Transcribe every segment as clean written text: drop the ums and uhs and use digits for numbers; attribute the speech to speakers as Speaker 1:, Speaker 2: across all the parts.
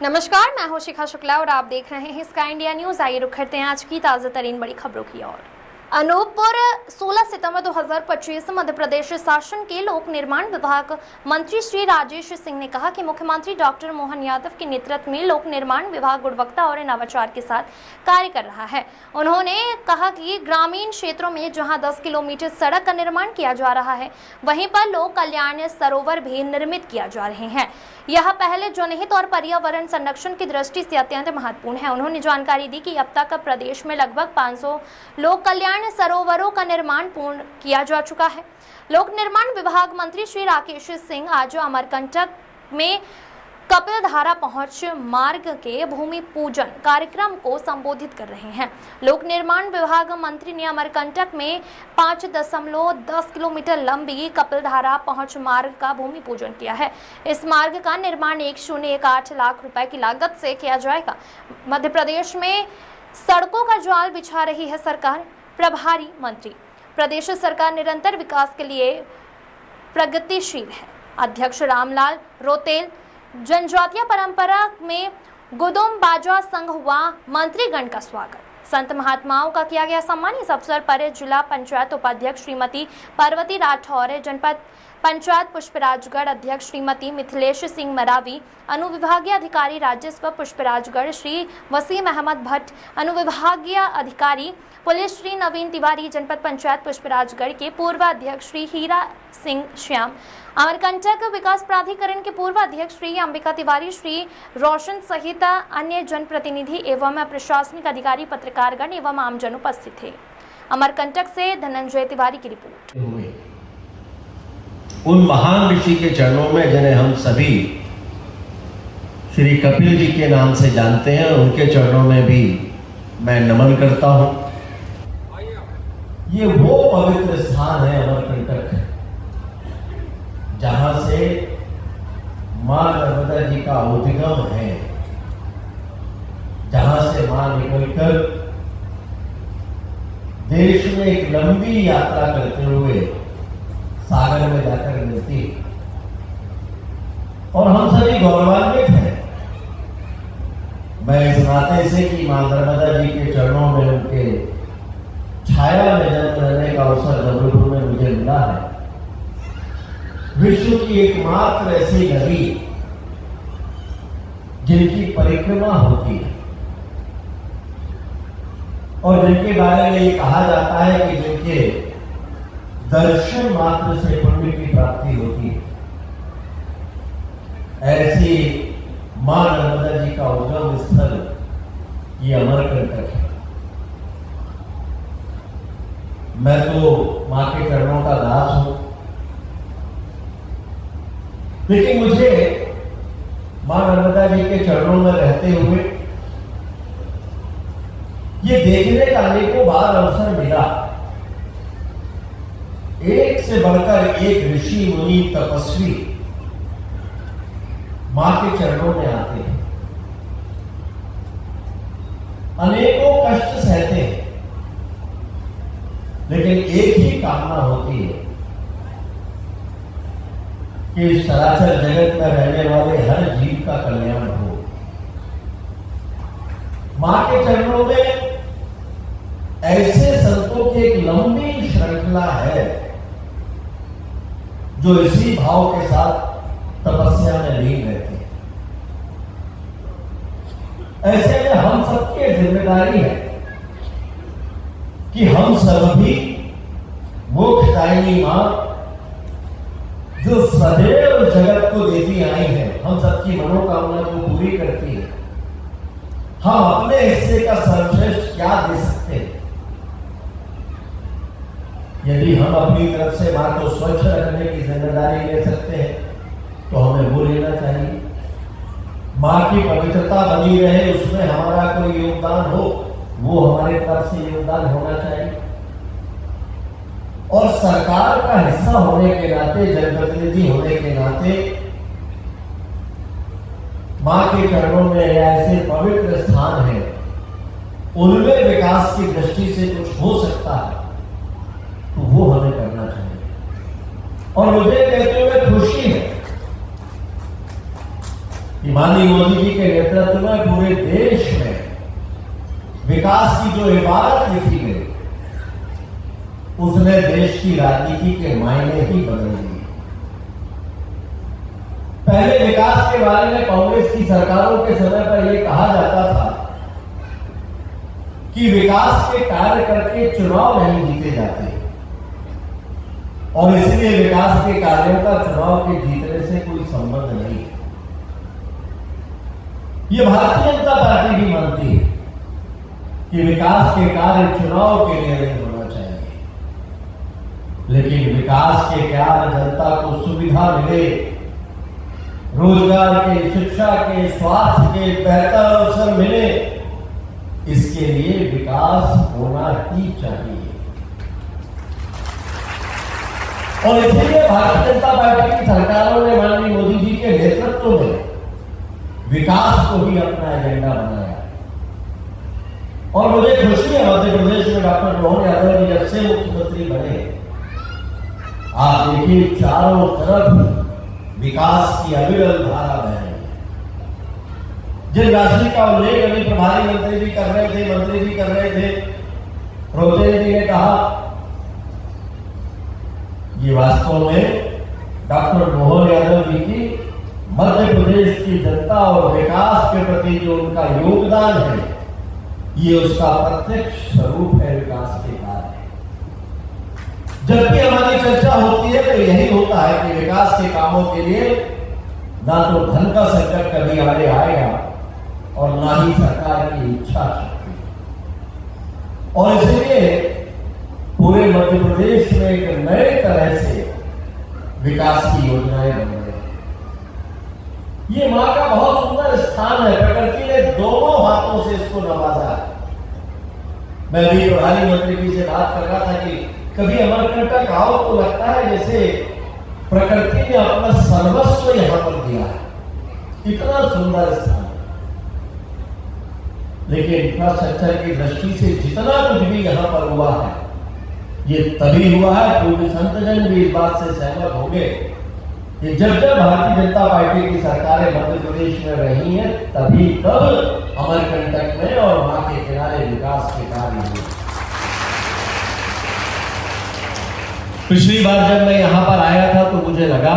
Speaker 1: नमस्कार, मैं हूं शिखा शुक्ला और आप देख रहे हैं स्काई इंडिया न्यूज। आइए रुक करते हैं आज की ताजा तरीन बड़ी खबरों की ओर। अनूपपुर 16 सितंबर 2025 मध्य प्रदेश शासन के लोक निर्माण विभाग मंत्री श्री राजेश सिंह ने कहा कि मुख्यमंत्री डॉक्टर मोहन यादव के नेतृत्व में लोक निर्माण विभाग गुणवत्ता और नवाचार के साथ कार्य कर रहा है। उन्होंने कहा कि ग्रामीण क्षेत्रों में जहां 10 किलोमीटर सड़क का निर्माण किया जा रहा है, वहीं पर लोक कल्याण सरोवर भी निर्मित किया जा रहे हैं। यह पहले जनहित और पर्यावरण संरक्षण की दृष्टि से अत्यंत महत्वपूर्ण है। उन्होंने जानकारी दी कि अब तक प्रदेश में लगभग 500 लोक कल्याण सरोवरों का निर्माण पूर्ण किया जा चुका है। लोक निर्माण विभाग मंत्री श्री राकेश सिंह आज अमरकंटक में कपिलधारा पहुंच मार्ग के भूमि पूजन कार्यक्रम को संबोधित कर रहे हैं। लोक निर्माण विभाग मंत्री ने अमरकंटक में 5.10 किलोमीटर लंबी कपिलधारा पहुंच मार्ग का भूमि पूजन किया है। इस मार्ग का निर्माण 1018 लाख रुपए की लागत से किया जाएगा। मध्य प्रदेश में सड़कों का जाल बिछा रही है सरकार। प्रभारी मंत्री, प्रदेश सरकार निरंतर विकास के लिए प्रगतिशील है। अध्यक्ष रामलाल रोतेल, जनजातीय परंपरा में गुदुम बाजा संघ हुआ मंत्रीगण का स्वागत। संत महात्माओं का किया गया सम्मान। इस अवसर पर जिला पंचायत उपाध्यक्ष श्रीमती पार्वती राठौर, जनपद पंचायत पुष्पराजगढ़ अध्यक्ष श्रीमती मिथिलेश सिंह मरावी, अनुविभागीय अधिकारी राजस्व पुष्पराजगढ़ श्री वसीम अहमद भट्ट, अनुविभागीय अधिकारी पुलिस श्री नवीन तिवारी, जनपद पंचायत पुष्पराजगढ़ के पूर्व अध्यक्ष श्री हीरा सिंह श्याम, अमरकंटक विकास प्राधिकरण के पूर्व अध्यक्ष श्री अंबिका तिवारी, श्री रोशन सहित अन्य जनप्रतिनिधि एवं प्रशासनिक अधिकारी, पत्रकारगण एवं आमजन उपस्थित थे। अमरकंटक से धनंजय तिवारी की रिपोर्ट।
Speaker 2: उन महान ऋषि के चरणों में जिन्हें हम सभी श्री कपिल जी के नाम से जानते हैं, उनके चरणों में भी मैं नमन करता हूं। ये वो पवित्र स्थान है अमरकंटक, जहां से मां नर्मदा जी का उद्गम है, जहां से मां निकलकर देश में एक लंबी यात्रा करते हुए सागर में जाकर मिलती और हम सभी गौरवान्वित हैं। मैं इस नाते से कि मां नर्मदा जी के चरणों में उनके छाया में जन्म लेने का अवसर जबलपुर में मुझे मिला है। विश्व की एकमात्र ऐसी नदी जिनकी परिक्रमा होती है और जिनके बारे में ये कहा जाता है कि जिनके दर्शन मात्र से पुण्य की प्राप्ति होती है, ऐसी मां नर्मदा जी का उद्गम स्थल ये अमरकंटक है। मैं तो मां के चरणों का दास हूं, लेकिन मुझे मां नर्मदा जी के चरणों में रहते हुए ये देखने का अनेकों बार अवसर मिला। एक से बढ़कर एक ऋषि मुनि तपस्वी मां के चरणों में आते हैं, अनेकों कष्ट सहते हैं, लेकिन एक ही कामना होती है कि इस चराचर जगत में रहने वाले हर जीव का कल्याण हो। मां के चरणों में ऐसे संतों की एक लंबी श्रृंखला है जो इसी भाव के साथ तपस्या में लीन रहते हैं। ऐसे में हम सबकी जिम्मेदारी है कि हम सब भी मोक्षदायिनी मां जो सदैव जगत को देती आई है, हम सबकी मनोकामना को पूरी करती है, हम अपने हिस्से का सर्वश्रेष्ठ क्या दे सकते हैं। यदि हम अपनी तरफ से मां को स्वच्छ रखने की जिम्मेदारी ले सकते हैं तो हमें वो लेना चाहिए। मां की पवित्रता बनी रहे, उसमें हमारा कोई योगदान हो, वो हमारे तरफ से योगदान होना चाहिए। और सरकार का हिस्सा होने के नाते, जनप्रतिनिधि होने के नाते मां के चरणों में ऐसे पवित्र स्थान है, उनमें विकास की दृष्टि से कुछ हो सकता है तो वो हमें करना चाहिए। और मुझे कहते हुए खुशी है कि माननीय मोदी जी के नेतृत्व में पूरे देश में विकास की जो इबारत लिखी गई, उसने देश की राजनीति के मायने ही बदल दिए। पहले विकास के बारे में कांग्रेस की सरकारों के समय पर यह कहा जाता था कि विकास के कार्य करके चुनाव नहीं जीते जाते, और इसलिए विकास के कार्यों का चुनाव के जीतने से कोई संबंध नहीं है। ये भारतीय जनता पार्टी भी मानती है कि विकास के कार्य चुनाव के लिए नहीं होना चाहिए, लेकिन विकास के कार्य जनता को सुविधा मिले, रोजगार के, शिक्षा के, स्वास्थ्य के बेहतर अवसर मिले, इसके लिए विकास होना ही चाहिए। और इसलिए भारतीय जनता पार्टी की सरकारों ने माननीय मोदी जी के नेतृत्व में विकास को ही अपना एजेंडा बनाया। और मुझे खुशी है, मध्य प्रदेश में डॉक्टर मोहन यादव जी जब से मुख्यमंत्री बने, आप देखिए चारों तरफ विकास की अविरल धारा बह रही है। जिन राशि का उल्लेख अभी प्रभारी मंत्री भी कर रहे थे, मंत्री भी कर रहे थे, रोटेल जी ने कहा, ये वास्तव में डॉक्टर मोहन यादव जी की मध्य प्रदेश की जनता और विकास के प्रति जो उनका योगदान है, ये उसका प्रत्यक्ष स्वरूप है विकास के कार्य। जब भी हमारी चर्चा होती है तो यही होता है कि विकास के कामों के लिए ना तो धन का संकट कभी आगे आएगा और ना ही सरकार की इच्छा शक्ति। और इसलिए पूरे मध्य प्रदेश में एक नए तरह से विकास की योजनाएं बन रही हैं। ये मां का बहुत सुंदर स्थान है, प्रकृति ने दोनों हाथों से इसको नवाजा है। मैं भी प्रधानमंत्री मंत्री जी से बात कर रहा था कि कभी अमरकंटक आओ तो लगता है जैसे प्रकृति ने अपना सर्वस्व यहां पर दिया है, इतना सुंदर स्थान। लेकिन इंफ्रास्ट्रक्चर की दृष्टि से जितना कुछ भी यहां पर हुआ है, ये तभी हुआ है, पूर्व संतजन भी इस बात से सहमत होंगे कि जब जब भारतीय जनता पार्टी की सरकारें मध्य प्रदेश में रही हैं, तभी तब अमरकंटक में और वहां के किनारे विकास के कार्य हुए। पिछली बार जब मैं यहां पर आया था तो मुझे लगा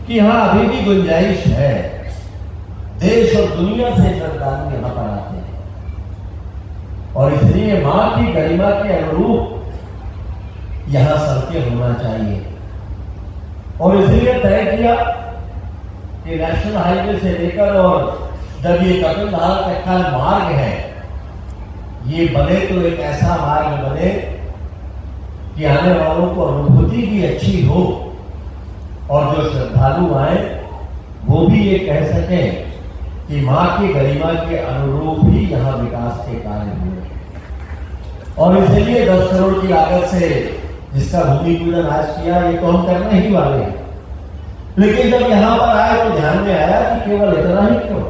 Speaker 2: कि यहां अभी भी गुंजाइश है, देश और दुनिया से श्रद्धालु यहां पर आते हैं, और इसलिए मां की गरिमा के अनुरूप यहां सड़कें होना चाहिए। और इसलिए तय किया कि नेशनल हाईवे से लेकर और जब ये कपिलधारा तक का मार्ग है, ये बने तो एक ऐसा मार्ग बने कि आने वालों को अनुभूति भी अच्छी हो, और जो श्रद्धालु आए वो भी ये कह सकें कि मां की गरिमा के अनुरूप ही यहां विकास के कार्य हुए। और इसलिए 10 करोड़ की लागत से जिसका भूमि पूजन आज किया, ये तो हम करने ही वाले हैं। लेकिन जब यहां पर आए तो ध्यान में आया कि केवल इतना ही क्यों,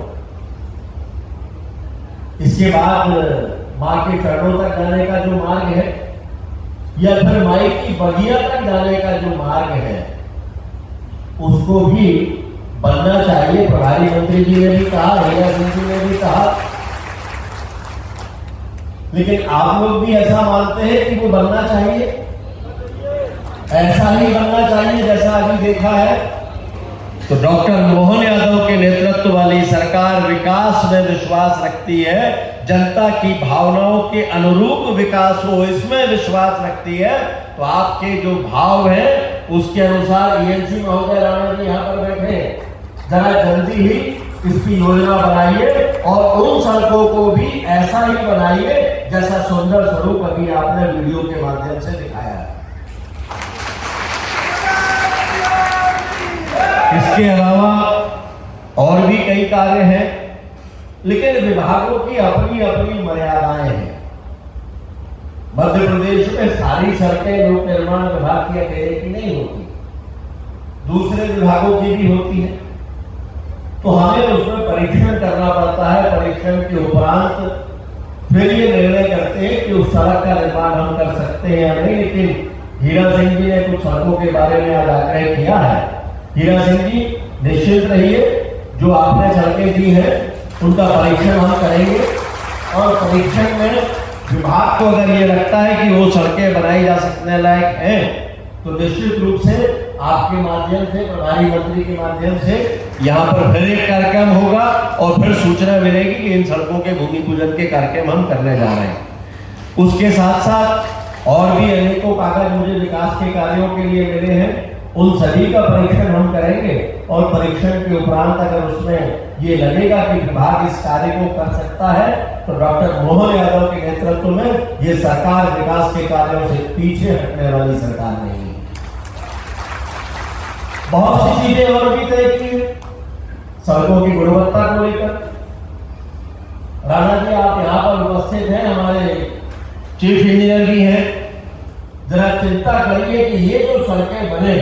Speaker 2: इसके बाद मां के चरणों तक जाने का जो मार्ग है, या फिर माई की बगिया तक जाने का जो मार्ग है, उसको भी बनना चाहिए। प्रभारी मंत्री जी ने भी कहा, हीरा सिंह जी ने भी कहा, लेकिन आप लोग भी ऐसा मानते हैं कि वो बनना चाहिए, ऐसा ही बनना चाहिए जैसा अभी देखा है। तो डॉक्टर मोहन यादव के नेतृत्व वाली सरकार विकास में विश्वास रखती है, जनता की भावनाओं के अनुरूप विकास हो इसमें विश्वास रखती है। तो आपके जो भाव है उसके अनुसार ईएनसी महोदय राणा जी यहाँ पर बैठे हैं, जरा जल्दी ही इसकी योजना बनाइए और उन सड़कों को भी ऐसा ही बनाइए जैसा सुंदर स्वरूप अभी आपने वीडियो के माध्यम से दिखाया है। इसके अलावा और भी कई कार्य हैं, लेकिन विभागों की अपनी अपनी मर्यादाएं हैं। मध्य प्रदेश में सारी सड़कें लोक निर्माण विभाग की अकेले की नहीं होती, दूसरे विभागों की भी होती है। तो हमें उसमें परीक्षण करना पड़ता है। परीक्षण के उपरांत फिर ये निर्णय करते हैं कि उस सड़क का निर्माण हम कर सकते हैं या नहीं। लेकिन हीरा सिंह जी ने कुछ सड़कों के बारे में आज आग्रह किया है। हीरा सिंह जी, निश्चित रहिए, जो आपने सड़कें दी हैं उनका परीक्षण हम करेंगे और परीक्षण में विभाग को अगर ये लगता है कि वो सड़कें बनाई जा सकने लायक हैं तो निश्चित रूप से आपके माध्यम से, प्रभारी मंत्री के माध्यम से यहाँ पर फिर एक कार्यक्रम होगा और फिर सूचना मिलेगी कि इन सड़कों के भूमि पूजन के कार्यक्रम हम करने जा रहे हैं। उसके साथ साथ और भी अनेकों कागज मुझे विकास के कार्यों के लिए मिले हैं, उन सभी का परीक्षण हम करेंगे और परीक्षण के उपरांत अगर उसमें ये लगेगा कि विभाग इस कार्य को कर सकता है तो डॉक्टर मोहन यादव के नेतृत्व में ये सरकार विकास के कार्यों से पीछे हटने वाली सरकार नहीं है। बहुत सी चीजें और भी तय की है सड़कों की गुणवत्ता को लेकर। राणा जी, आप यहाँ पर उपस्थित हैं, हमारे चीफ इंजीनियर भी हैं, जरा चिंता करिए कि ये जो सड़कें बने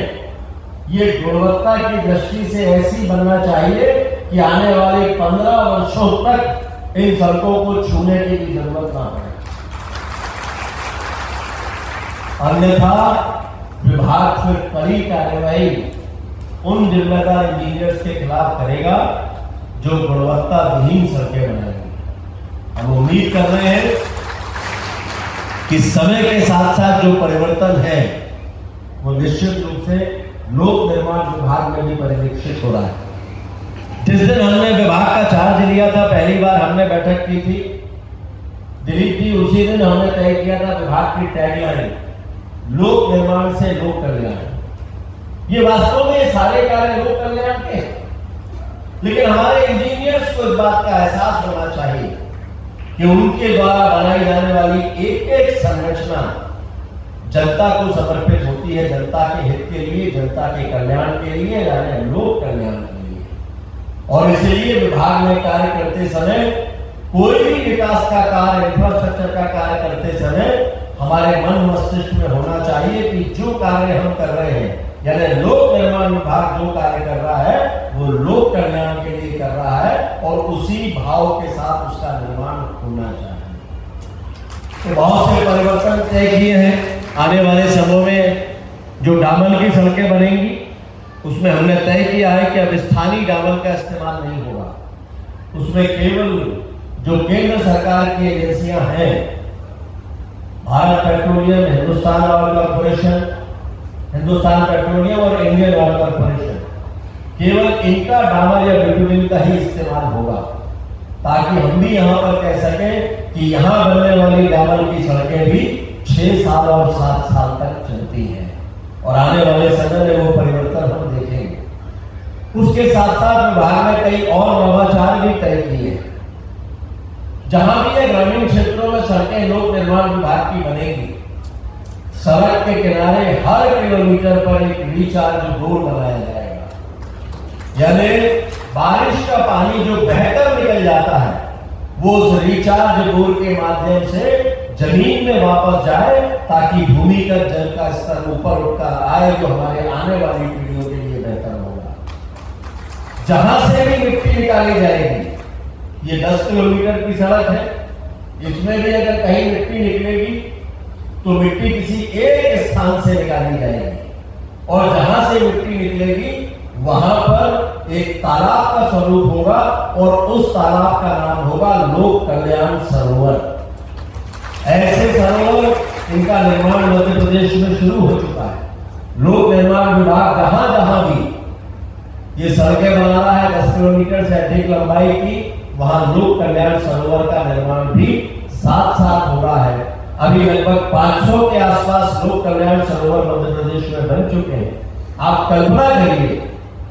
Speaker 2: ये गुणवत्ता की दृष्टि से ऐसी बनना चाहिए कि आने वाले 15 वर्षों तक इन सड़कों को छूने की भी जरूरत ना पड़े। अन्यथा विभाग फिर कड़ी कार्रवाई उन जिम्मेदार इंजीनियर्स के खिलाफ करेगा जो गुणवत्ता विहीन सड़कें बनाएंगे। हम उम्मीद कर रहे हैं कि समय के साथ साथ जो परिवर्तन है वो निश्चित रूप से लोक निर्माण विभाग में भी परिलक्षित हो रहा है। जिस दिन हमने विभाग का चार्ज लिया था, पहली बार हमने बैठक की थी दिलीप जी, उसी दिन हमने तय किया था विभाग की टैगलाइन लोक निर्माण से लोक कल्याण। ये वास्तव में सारे कार्य लोक कल्याण के हैं, लेकिन हमारे इंजीनियर्स को इस बात का एहसास होना चाहिए कि उनके द्वारा बनाई जाने वाली एक एक संरचना जनता को समर्पित होती है, जनता के हित के लिए, जनता के कल्याण के लिए, यानी लोक कल्याण के लिए। और इसलिए विभाग में कार्य करते समय, कोई भी विकास का कार्य, इंफ्रास्ट्रक्चर का कार्य करते समय हमारे मन मस्तिष्क में होना चाहिए कि जो कार्य हम कर रहे हैं, यानी लोक निर्माण विभाग जो कार्य कर रहा है वो लोक कल्याण के लिए कर रहा है और उसी भाव के साथ उसका निर्माण होना चाहिए। तो बहुत से परिवर्तन तय किए हैं। आने वाले समय में जो डामर की सड़कें बनेंगी उसमें हमने तय किया है कि अब स्थानीय डामर का इस्तेमाल नहीं होगा। उसमें केवल जो केंद्र सरकार की एजेंसियां हैं, Bharat petroleum, Hindustan oil corporation, Hindustan petroleum और इंडियन ऑयल कॉर्पोरेशन, केवल इनका डामर या बिटुमिन का ही इस्तेमाल होगा, ताकि हम भी यहाँ पर कह सकें कि यहाँ बनने वाली डामर की सड़कें भी 6 साल और 7 साल तक चलती हैं और आने वाले समय में वो परिवर्तन हम देखेंगे। उसके साथ साथ विभाग ने कई और नवाचार भी तय किए। जहां भी ये ग्रामीण क्षेत्रों में सड़कें लोक निर्माण विभाग की बनेगी, सड़क के किनारे हर किलोमीटर पर एक रिचार्ज बोर बनाया जाएगा, यानी बारिश का पानी जो बहकर निकल जाता है वो उस रिचार्ज बोर के माध्यम से जमीन में वापस जाए, ताकि भूमिगत जल का स्तर ऊपर उठकर आए, जो हमारे आने वाली पीढ़ियों के लिए बेहतर होगा। जहां से भी मिट्टी निकाली जाएगी, ये 10 किलोमीटर की सड़क है, इसमें भी अगर कहीं मिट्टी निकलेगी तो मिट्टी किसी एक स्थान से निकाली जाएगी और जहां से मिट्टी निकलेगी वहां पर एक तालाब का स्वरूप होगा और उस तालाब का नाम होगा लोक कल्याण सरोवर। ऐसे सरोवर इनका निर्माण मध्य प्रदेश में शुरू हो चुका है। लोक निर्माण विभाग जहां जहां भी ये सड़कें बना रहा है 10 किलोमीटर से अधिक लंबाई की, वहां लोक कल्याण सरोवर का निर्माण भी साथ साथ हो रहा है। अभी लगभग 500 के आसपास लोक कल्याण सरोवर मध्य प्रदेश में बन चुके हैं। आप कल्पना करिए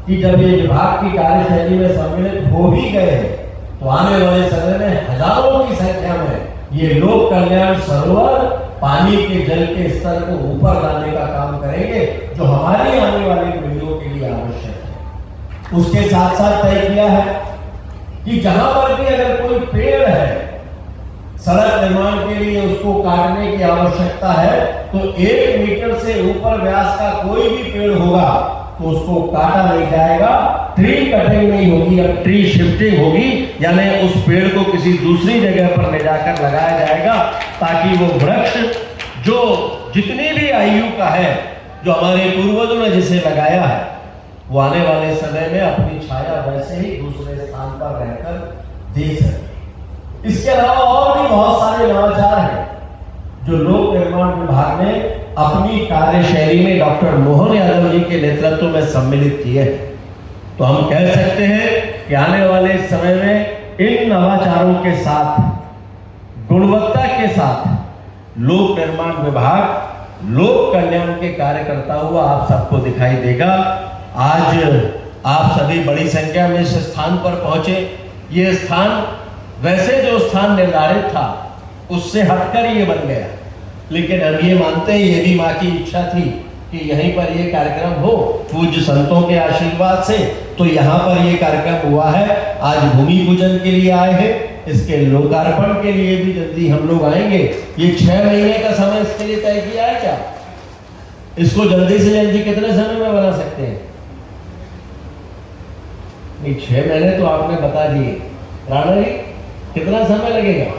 Speaker 2: कि जब ये विभाग की कार्यशैली में सम्मिलित हो भी गए तो आने वाले समय में हजारों की संख्या में ये लोक कल्याण सरोवर पानी के जल के स्तर को ऊपर लाने का काम करेंगे, जो हमारी आने वाली पीढ़ियों के लिए आवश्यक है। उसके साथ साथ तय किया है कि जहां पर भी अगर कोई पेड़ है, सड़क निर्माण के लिए उसको काटने की आवश्यकता है, तो 1 मीटर से ऊपर व्यास का कोई भी पेड़ होगा तो उसको काटा नहीं जाएगा। ट्री कटिंग नहीं होगी, अब ट्री शिफ्टिंग होगी, यानी उस पेड़ को किसी दूसरी जगह पर ले जाकर लगाया जाएगा, ताकि वो वृक्ष जो जितनी भी आयु का है, जो हमारे पूर्वजों ने जिसे लगाया है, वो आने वाले समय में अपनी छाया वैसे ही दूसरे स्थान पर रहकर दे सके। इसके अलावा और भी बहुत सारे नवाचार हैं जो लोक निर्माण विभाग ने अपनी कार्यशैली में डॉक्टर मोहन यादव जी के नेतृत्व में सम्मिलित किए हैं। तो हम कह सकते हैं कि आने वाले समय में इन नवाचारों के साथ, गुणवत्ता के साथ लोक निर्माण विभाग लोक कल्याण के कार्य करता हुआ आप सबको दिखाई देगा। आज आप सभी बड़ी संख्या में इस स्थान पर पहुंचे। ये स्थान वैसे जो स्थान निर्धारित था उससे हटकर ये बन गया, लेकिन हम ये मानते हैं ये भी माँ की इच्छा थी कि यहीं पर ये कार्यक्रम हो, पूज्य संतों के आशीर्वाद से। तो यहाँ पर ये कार्यक्रम हुआ है। आज भूमि पूजन के लिए आए हैं, इसके लोकार्पण के लिए भी जल्दी हम लोग आएंगे। ये 6 महीने का समय इसके लिए तय किया है क्या? इसको जल्दी से जल्दी कितने समय में बना सकते हैं? नहीं, 6 महीने तो आपने बता दिए। राणा जी, कितना समय लगेगा?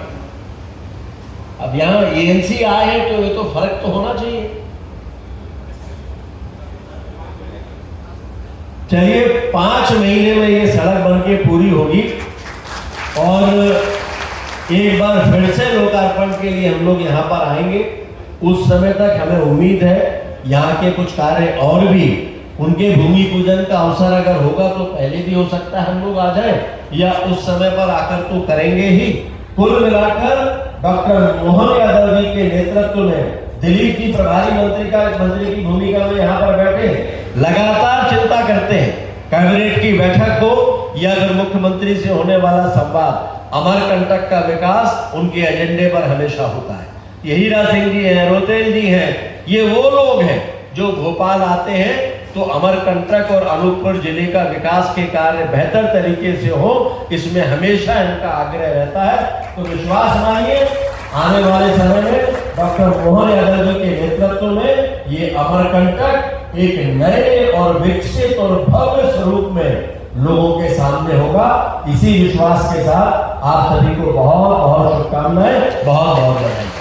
Speaker 2: अब यहाँ एएनसी आए हैं तो ये तो फर्क तो होना चाहिए। चलिए, 5 महीने में ये सड़क बनके पूरी होगी और एक बार फिर से लोकार्पण के लिए हम लोग यहाँ पर आएंगे। उस समय तक हमें उम्मीद है यहाँ के कुछ कार्य और भी, उनके भूमि पूजन का अवसर अगर होगा तो पहले भी हो सकता है हम लोग आ जाए, या उस समय पर आकर तो करेंगे ही। कुल मिलाकर डॉक्टर मोहन यादव जी के नेतृत्व में दिलीप जी प्रभारी मंत्री की भूमिका में यहाँ पर बैठे लगातार चिंता करते हैं। कैबिनेट की बैठक हो या फिर मुख्यमंत्री से होने वाला संवाद, अमरकंटक का विकास उनके एजेंडे पर हमेशा होता है। ये हीरा सिंह जी हैं, रोतेल जी हैं, ये वो लोग हैं जो भोपाल आते हैं तो अमरकंटक और अनूपपुर जिले का विकास के कार्य बेहतर तरीके से हो, इसमें हमेशा इनका आग्रह रहता है। तो विश्वास मानिए, आने वाले समय में डॉक्टर मोहन यादव जी के नेतृत्व में ये अमरकंटक एक नए और विकसित और भव्य स्वरूप में लोगों के सामने होगा। इसी विश्वास के साथ आप सभी को बहुत बहुत शुभकामनाएं, बहुत बहुत बधाई।